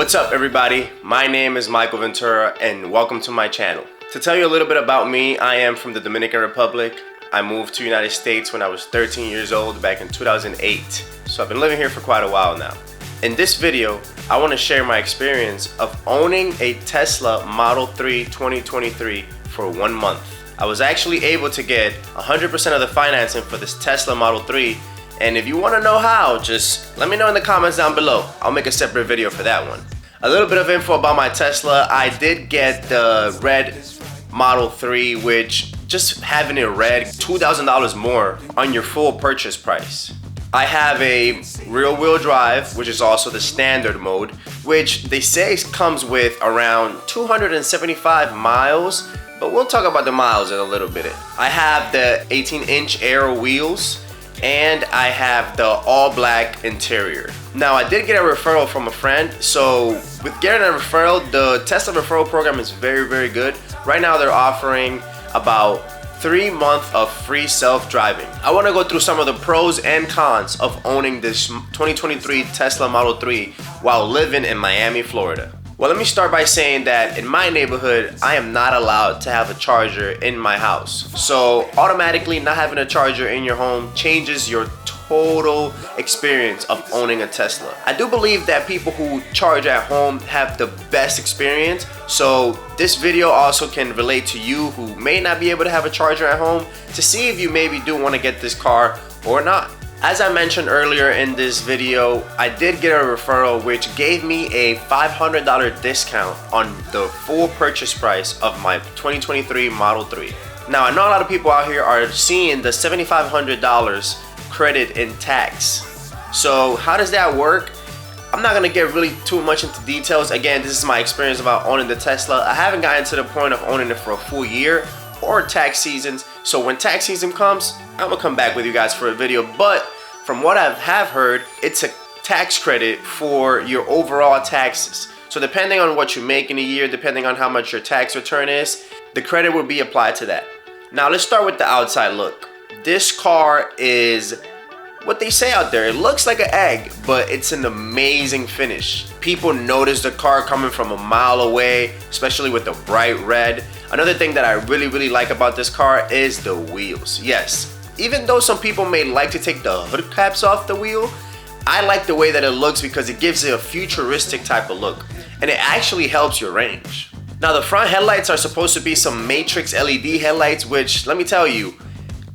What's up everybody? My name is Michael Ventura and welcome to my channel. To tell you a little bit about me, I am from the Dominican Republic. I moved to the United States when I was 13 years old back in 2008. So I've been living here for quite a while now. In this video, I want to share my experience of owning a Tesla Model 3 2023 for 1 month. I was actually able to get 100% of the financing for this Tesla Model 3. And if you want to know how, just let me know in the comments down below. I'll make a separate video for that one. A little bit of info about my Tesla. I did get the red Model 3, which just having it red, $2,000 more on your full purchase price. I have a rear wheel drive, which is also the standard mode, which they say comes with around 275 miles, but we'll talk about the miles in a little bit. I have the 18-inch aero wheels, and I have the all black interior. Now I did get a referral from a friend, so with getting a referral, the Tesla referral program is very good. Right now they're offering about 3 months of free self-driving. I want to go through some of the pros and cons of owning this 2023 Tesla Model 3 while living in Miami, Florida. Well, let me start by saying that in my neighborhood, I am not allowed to have a charger in my house. So automatically not having a charger in your home changes your total experience of owning a Tesla. I do believe that people who charge at home have the best experience. So this video also can relate to you who may not be able to have a charger at home to see if you maybe do want to get this car or not. As I mentioned earlier in this video, I did get a referral which gave me a $500 discount on the full purchase price of my 2023 Model 3. Now I know a lot of people out here are seeing the $7,500 credit in tax. So how does that work? I'm not gonna get really too much into details. Again, this is my experience about owning the Tesla. I haven't gotten to the point of owning it for a full year or tax seasons. So when tax season comes, I'm gonna come back with you guys for a video. But from what I have heard, it's a tax credit for your overall taxes. So depending on what you make in a year, depending on how much your tax return is, the credit will be applied to that. Now let's start with the outside look. This car is what they say out there. It looks like an egg, but it's an amazing finish. People notice the car coming from a mile away, especially with the bright red. Another thing that I really like about this car is the wheels. Yes, even though some people may like to take the hood caps off the wheel, I like the way that it looks because it gives it a futuristic type of look, and it actually helps your range. Now the front headlights are supposed to be some matrix LED headlights, which let me tell you,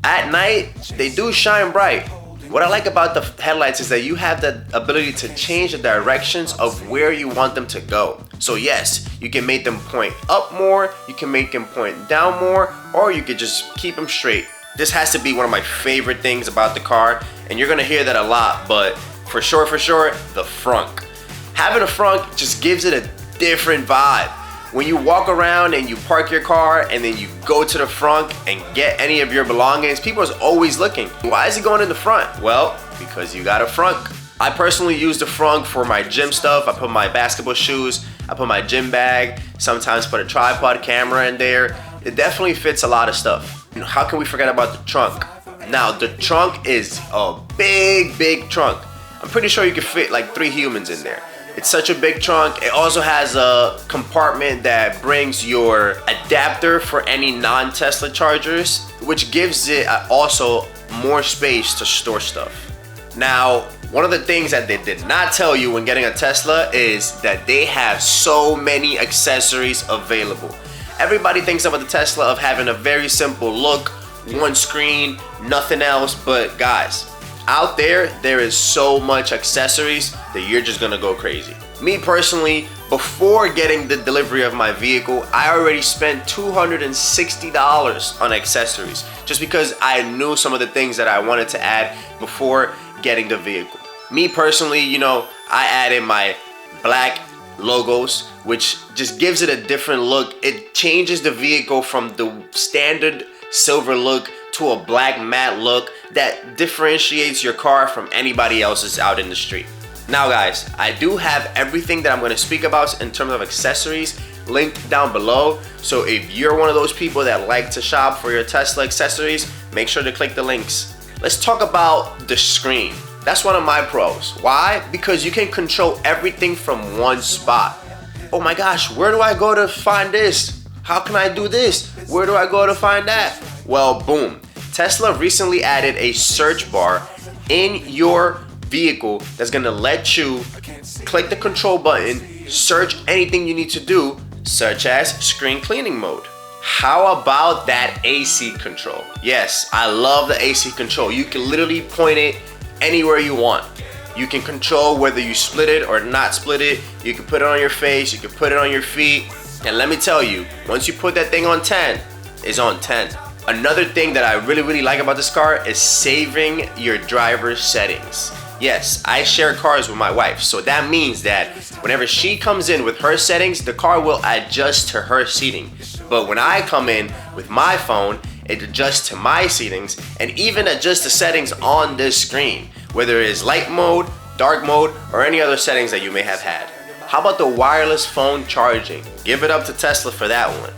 at night they do shine bright. What I like about the headlights is that you have the ability to change the directions of where you want them to go. So yes, you can make them point up more, you can make them point down more, or you could just keep them straight. This has to be one of my favorite things about the car, and you're gonna hear that a lot, but for sure, the FRUNK. Having a FRUNK just gives it a different vibe. When you walk around and you park your car and then you go to the front and get any of your belongings, people are always looking. Why is he going in the front? Well, because you got a FRUNK. I personally use the FRUNK for my gym stuff. I put my basketball shoes, I put my gym bag, sometimes put a tripod camera in there. It definitely fits a lot of stuff. How can we forget about the trunk? Now, the trunk is a big trunk. I'm pretty sure you can fit like 3 humans in there. It's such a big trunk. It also has a compartment that brings your adapter for any non-Tesla chargers, which gives it also more space to store stuff. Now, one of the things that they did not tell you when getting a Tesla is that they have so many accessories available. Everybody thinks about the Tesla of having a very simple look, one screen, nothing else, but guys, out there is so much accessories that you're just gonna go crazy. Me personally, before getting the delivery of my vehicle, I already spent $260 on accessories just because I knew some of the things that I wanted to add before getting the vehicle. Me personally, you know, I added my black logos, which just gives it a different look. It changes the vehicle from the standard silver look to a black matte look that differentiates your car from anybody else's out in the street. Now guys, I do have everything that I'm going to speak about in terms of accessories linked down below. So if you're one of those people that like to shop for your Tesla accessories, make sure to click the links. Let's talk about the screen. That's one of my pros. Why? Because you can control everything from one spot. Oh my gosh, where do I go to find this? How can I do this? Where do I go to find that? Well, boom. Tesla recently added a search bar in your vehicle that's gonna let you click the control button, search anything you need to do, such as screen cleaning mode. How about that AC control? Yes, I love the AC control. You can literally point it anywhere you want. You can control whether you split it or not split it. You can put it on your face, you can put it on your feet. And let me tell you, once you put that thing on 10, it's on 10. Another thing that I really like about this car is saving your driver's settings. Yes, I share cars with my wife, so that means that whenever she comes in with her settings, the car will adjust to her seating. But when I come in with my phone, it adjusts to my seatings and even adjusts the settings on this screen, whether it is light mode, dark mode, or any other settings that you may have had. How about the wireless phone charging? Give it up to Tesla for that one.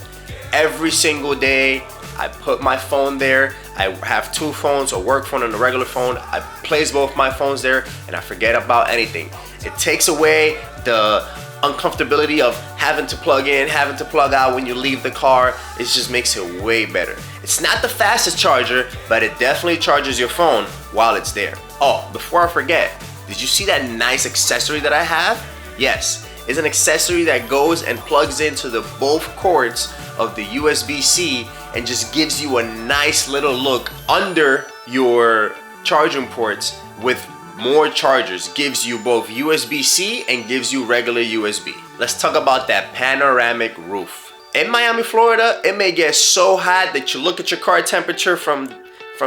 Every single day, I put my phone there. I have two phones, a work phone and a regular phone. I place both my phones there and I forget about anything. It takes away the uncomfortability of having to plug in, having to plug out when you leave the car. It just makes it way better. It's not the fastest charger, but it definitely charges your phone while it's there. Oh, before I forget, did you see that nice accessory that I have? Yes, it's an accessory that goes and plugs into the both cords of the USB-C and just gives you a nice little look under your charging ports with more chargers. Gives you both USB-C and gives you regular USB. Let's talk about that panoramic roof. In Miami, Florida, it may get so hot that you look at your car temperature from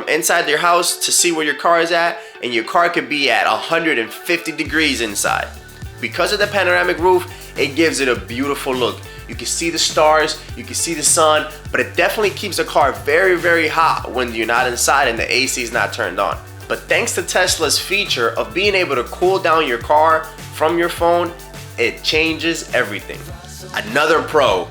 inside your house to see where your car is at, and your car could be at 150 degrees inside. Because of the panoramic roof, it gives it a beautiful look. You can see the stars, you can see the sun, but it definitely keeps the car very hot when you're not inside and the AC is not turned on. But thanks to Tesla's feature of being able to cool down your car from your phone, it changes everything. Another pro,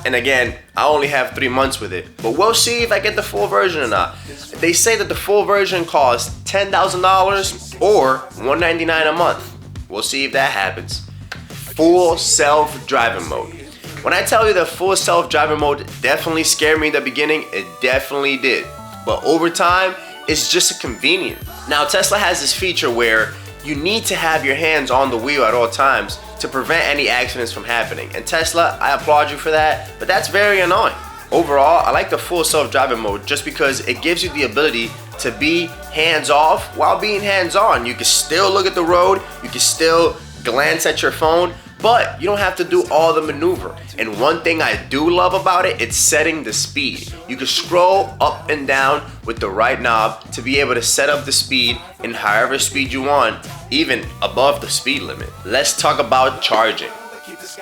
and again, I only have 3 months with it, but we'll see if I get the full version or not. They say that the full version costs $10,000 or $199 a month. We'll see if that happens. Full self-driving mode. When I tell you that full self-driving mode definitely scared me in the beginning, it definitely did. But over time, it's just a convenience. Now Tesla has this feature where you need to have your hands on the wheel at all times to prevent any accidents from happening. And Tesla, I applaud you for that, but that's very annoying. Overall, I like the full self-driving mode just because it gives you the ability to be hands-off while being hands-on. You can still look at the road, you can still glance at your phone, but you don't have to do all the maneuver. And one thing I do love about it, it's setting the speed. You can scroll up and down with the right knob to be able to set up the speed in however speed you want, even above the speed limit. Let's talk about charging.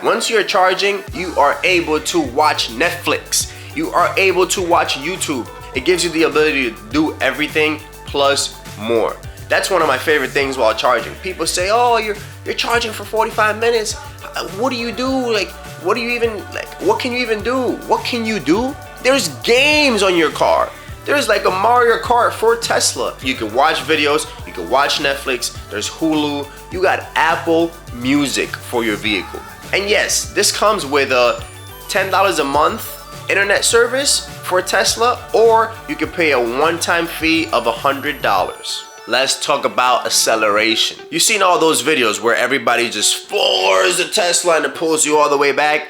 Once you're charging, you are able to watch Netflix. You are able to watch YouTube. It gives you the ability to do everything plus more. That's one of my favorite things while charging. People say, oh, you're charging for 45 minutes. What do you do? Like, what can you even do? What can you do? There's games on your car. There's like a Mario Kart for Tesla. You can watch videos, you can watch Netflix, there's Hulu, you got Apple Music for your vehicle. And yes, this comes with a $10 a month internet service for Tesla, or you can pay a one-time fee of $100. Let's talk about acceleration. You've seen all those videos where everybody just floors the Tesla and it pulls you all the way back.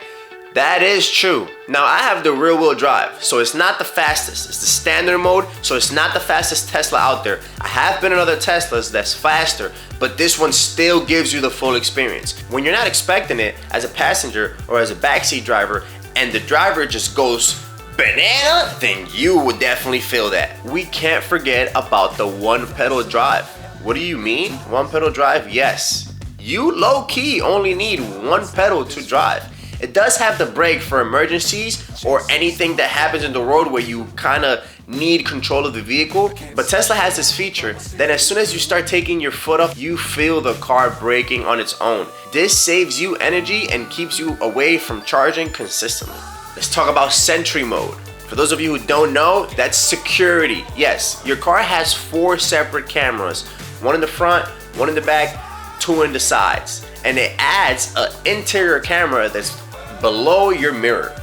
That is true. Now I have the rear wheel drive, so it's not the fastest. It's the standard mode, so it's not the fastest Tesla out there. I have been in other Teslas that's faster, but this one still gives you the full experience. When you're not expecting it as a passenger or as a backseat driver, and the driver just goes banana, then you would definitely feel that. We can't forget about the one pedal drive. What do you mean? One pedal drive? Yes. You low-key only need one pedal to drive. It does have the brake for emergencies or anything that happens in the road where you kind of need control of the vehicle. But Tesla has this feature that as soon as you start taking your foot off, you feel the car braking on its own. This saves you energy and keeps you away from charging consistently. Let's talk about SENTRY mode. For those of you who don't know, that's security. Yes, your car has 4 separate cameras, one in the front, one in the back, two in the sides. And it adds an interior camera that's below your mirror.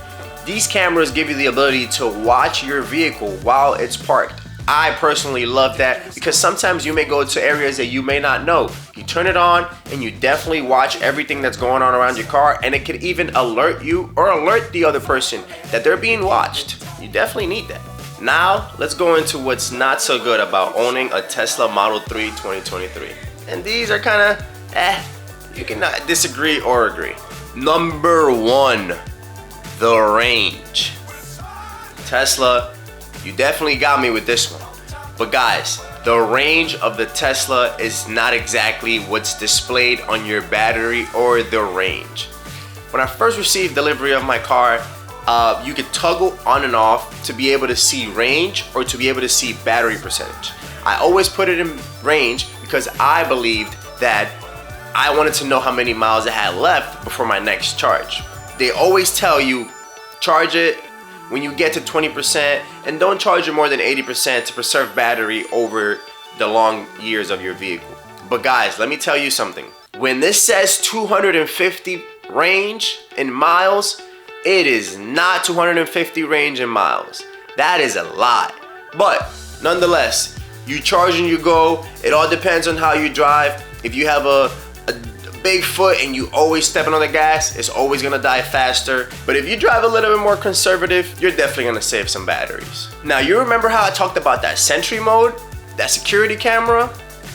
These cameras give you the ability to watch your vehicle while it's parked. I personally love that because sometimes you may go to areas that you may not know. You turn it on and you definitely watch everything that's going on around your car, and it could even alert you or alert the other person that they're being watched. You definitely need that. Now, let's go into what's not so good about owning a Tesla Model 3 2023. And these are kind of, you cannot disagree or agree. Number one, the range. Tesla, you definitely got me with this one. But guys, the range of the Tesla is not exactly what's displayed on your battery or the range. When I first received delivery of my car, you could toggle on and off to be able to see range or to be able to see battery percentage. I always put it in range because I believed that I wanted to know how many miles I had left before my next charge. They always tell you, charge it when you get to 20% and don't charge it more than 80% to preserve battery over the long years of your vehicle. But guys, let me tell you something. When this says 250 range in miles, it is not 250 range in miles. That is a lot. But nonetheless, you charge and you go. It all depends on how you drive. If you have a big foot and you always stepping on the gas, it's always gonna die faster. But if you drive a little bit more conservative, you're definitely gonna save some batteries. Now, you remember how I talked about that SENTRY mode, that security camera?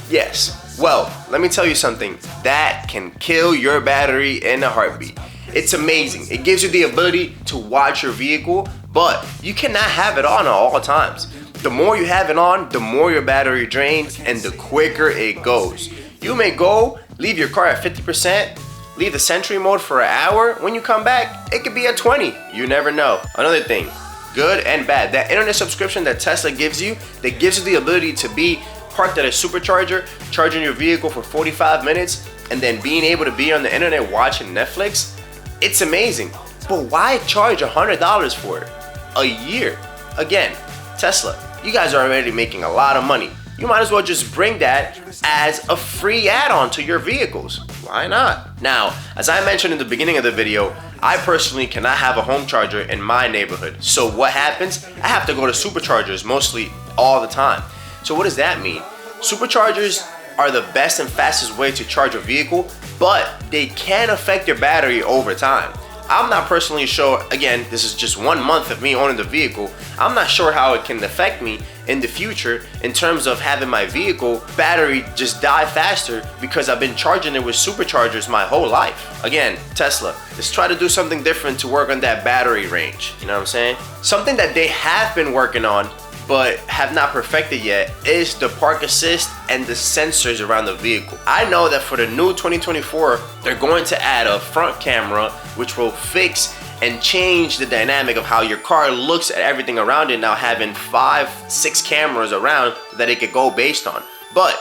Yes. Well, let me tell you something. That can kill your battery in a heartbeat. It's amazing. It gives you the ability to watch your vehicle, but you cannot have it on at all times. The more you have it on, the more your battery drains and the quicker it goes. You may go, leave your car at 50%, leave the SENTRY mode for an hour. When you come back, it could be at 20. You never know. Another thing, good and bad, that internet subscription that Tesla gives you, that gives you the ability to be parked at a supercharger, charging your vehicle for 45 minutes, and then being able to be on the internet watching Netflix, it's amazing. But why charge $100 for it? A year? Again, Tesla, you guys are already making a lot of money. You might as well just bring that as a free add-on to your vehicles. Why not? Now, as I mentioned in the beginning of the video, I personally cannot have a home charger in my neighborhood. So what happens? I have to go to superchargers mostly all the time. So what does that mean? Superchargers are the best and fastest way to charge a vehicle, but they can affect your battery over time. I'm not personally sure, again, this is just 1 month of me owning the vehicle. I'm not sure how it can affect me in the future in terms of having my vehicle battery just die faster because I've been charging it with superchargers my whole life. Again, Tesla, let's try to do something different to work on that battery range. You know what I'm saying? Something that they have been working on but have not perfected yet is the park assist and the sensors around the vehicle. I know that for the new 2024, they're going to add a front camera which will fix and change the dynamic of how your car looks at everything around it, now having 5-6 cameras around that it could go based on. But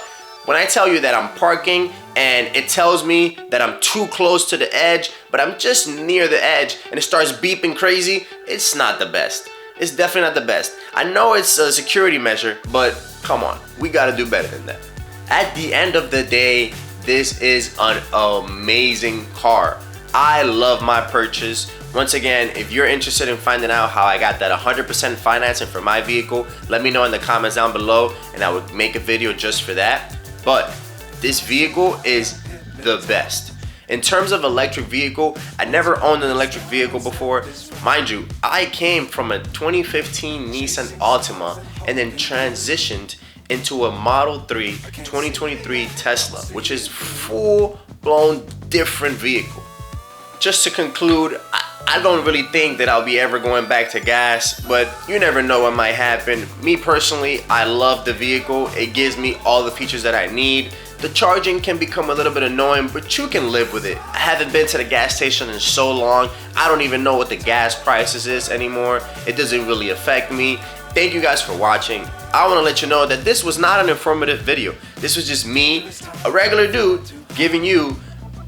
when I tell you that I'm parking and it tells me that I'm too close to the edge, but I'm just near the edge and it starts beeping crazy, it's not the best. It's definitely not the best. I know it's a security measure, but come on, we gotta do better than that. At the end of the day, this is an amazing car. I love my purchase. Once again, if you're interested in finding out how I got that 100% financing for my vehicle, let me know in the comments down below and I would make a video just for that. But this vehicle is the best. In terms of electric vehicle, I never owned an electric vehicle before. Mind you, I came from a 2015 Nissan Altima and then transitioned into a Model 3 2023 Tesla, which is full-blown different vehicle. Just to conclude, I don't really think that I'll be ever going back to gas, but you never know what might happen. Me personally, I love the vehicle. It gives me all the features that I need. The charging can become a little bit annoying, but you can live with it. I haven't been to the gas station in so long. I don't even know what the gas prices is anymore. It doesn't really affect me. Thank you guys for watching. I want to let you know that this was not an informative video. This was just me, a regular dude, giving you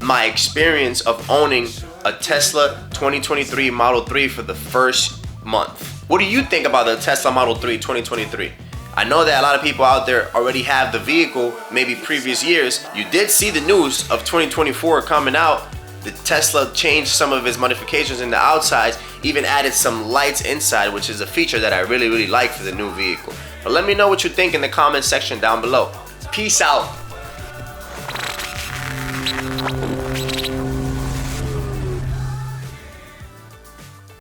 my experience of owning a Tesla 2023 Model 3 for the first month. What do you think about the Tesla Model 3 2023? I know that a lot of people out there already have the vehicle, maybe previous years. You did see the news of 2024 coming out. The Tesla changed some of its modifications in the outsides, even added some lights inside, which is a feature that I really like for the new vehicle. But let me know what you think in the comment section down below. Peace out.